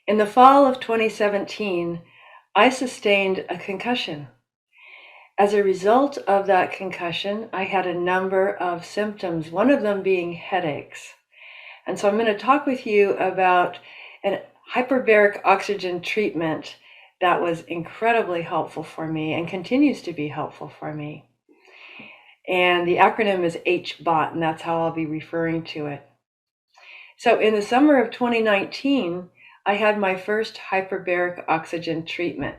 In the fall of 2017, I sustained a concussion. As a result of that concussion, I had a number of symptoms, one of them being headaches. And so I'm going to talk with you about an hyperbaric oxygen treatment that was incredibly helpful for me and continues to be helpful for me. And the acronym is HBOT, and that's how I'll be referring to it. So in the summer of 2019, I had my first hyperbaric oxygen treatment.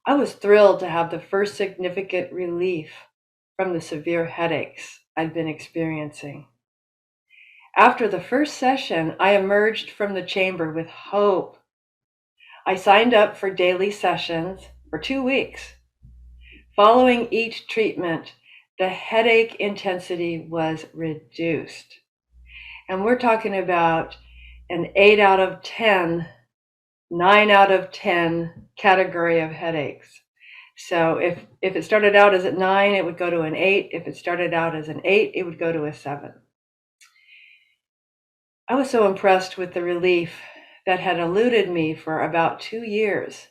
I was thrilled to have the first significant relief from the severe headaches I'd been experiencing. After the first session, I emerged from the chamber with hope. I signed up for daily sessions for 2 weeks. Following each treatment, the headache intensity was reduced. And we're talking about an 8 out of 10, 9 out of 10 category of headaches. So if it started out as a 9, it would go to an 8. If it started out as an 8, it would go to a 7. I was so impressed with the relief that had eluded me for about 2 years.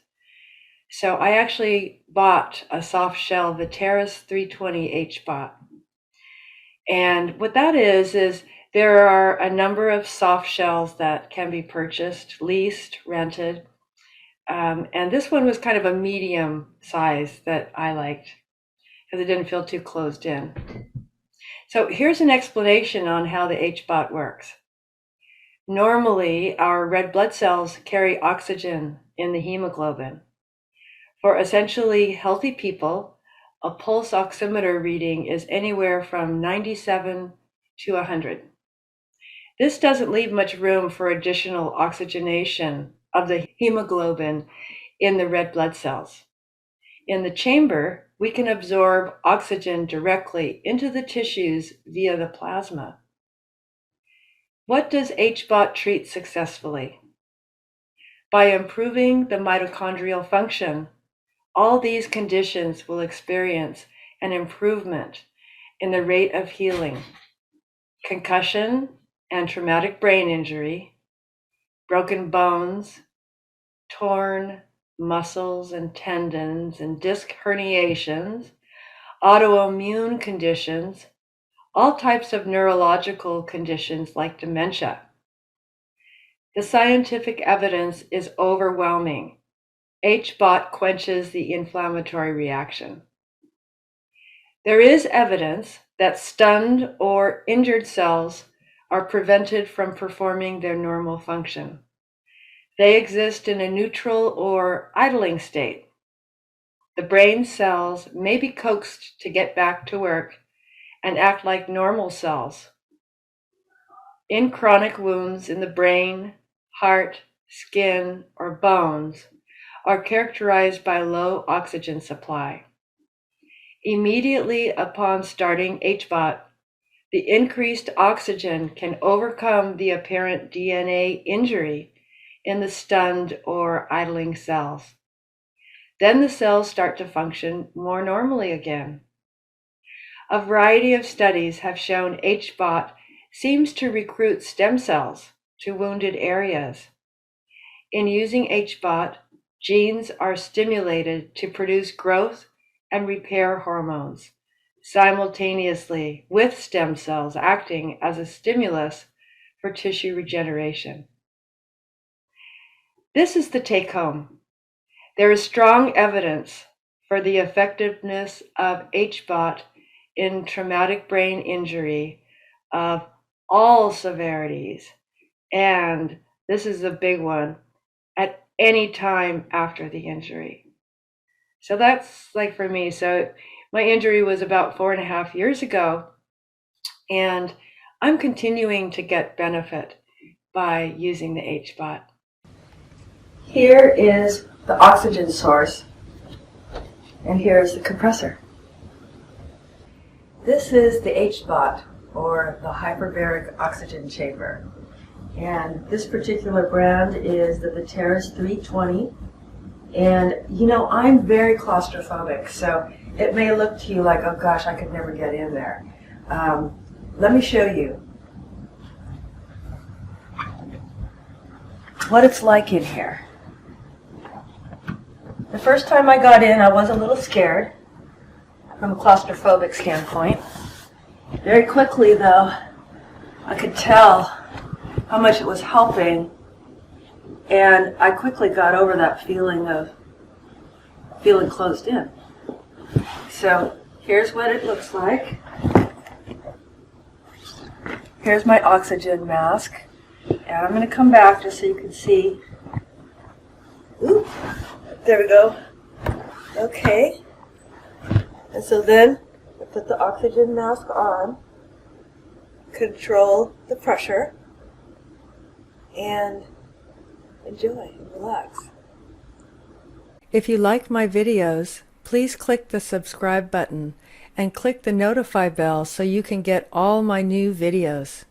So I actually bought a soft shell Viteris 320 HBOT. And what that is there are a number of soft shells that can be purchased, leased, rented. And this one was kind of a medium size that I liked because it didn't feel too closed in. So here's an explanation on how the HBOT works. Normally, our red blood cells carry oxygen in the hemoglobin. For essentially healthy people, a pulse oximeter reading is anywhere from 97 to 100. This doesn't leave much room for additional oxygenation of the hemoglobin in the red blood cells. In the chamber, we can absorb oxygen directly into the tissues via the plasma. What does HBOT treat successfully? By improving the mitochondrial function, all these conditions will experience an improvement in the rate of healing. Concussion and traumatic brain injury, broken bones, torn muscles and tendons and disc herniations, autoimmune conditions, all types of neurological conditions like dementia. The scientific evidence is overwhelming. HBOT quenches the inflammatory reaction. There is evidence that stunned or injured cells are prevented from performing their normal function. They exist in a neutral or idling state. The brain cells may be coaxed to get back to work and act like normal cells. In chronic wounds in the brain, heart, skin, or bones are characterized by low oxygen supply. Immediately upon starting HBOT, the increased oxygen can overcome the apparent DNA injury in the stunned or idling cells. Then the cells start to function more normally again. A variety of studies have shown HBOT seems to recruit stem cells to wounded areas. In using HBOT, genes are stimulated to produce growth and repair hormones simultaneously with stem cells acting as a stimulus for tissue regeneration. This is the take home. There is strong evidence for the effectiveness of HBOT in traumatic brain injury of all severities, and this is a big one, at any time after the injury. So that's like for me. So my injury was about 4.5 years ago, and I'm continuing to get benefit by using the HBOT. Here is the oxygen source, and here's the compressor. This is the HBOT, or the Hyperbaric Oxygen Chamber. And this particular brand is the Viteris 320. And you know, I'm very claustrophobic, so it may look to you like, oh gosh, I could never get in there. Let me show you. what it's like in here. The first time I got in, I was a little scared from a claustrophobic standpoint. Very quickly, though, I could tell how much it was helping, and I quickly got over that feeling of feeling closed in. So here's what it looks like. Here's my oxygen mask, and I'm going to come back just so you can see. Ooh, there we go. Okay. And so then I put the oxygen mask on, control the pressure, and enjoy and relax. If you like my videos, please click the subscribe button and click the notify bell so you can get all my new videos.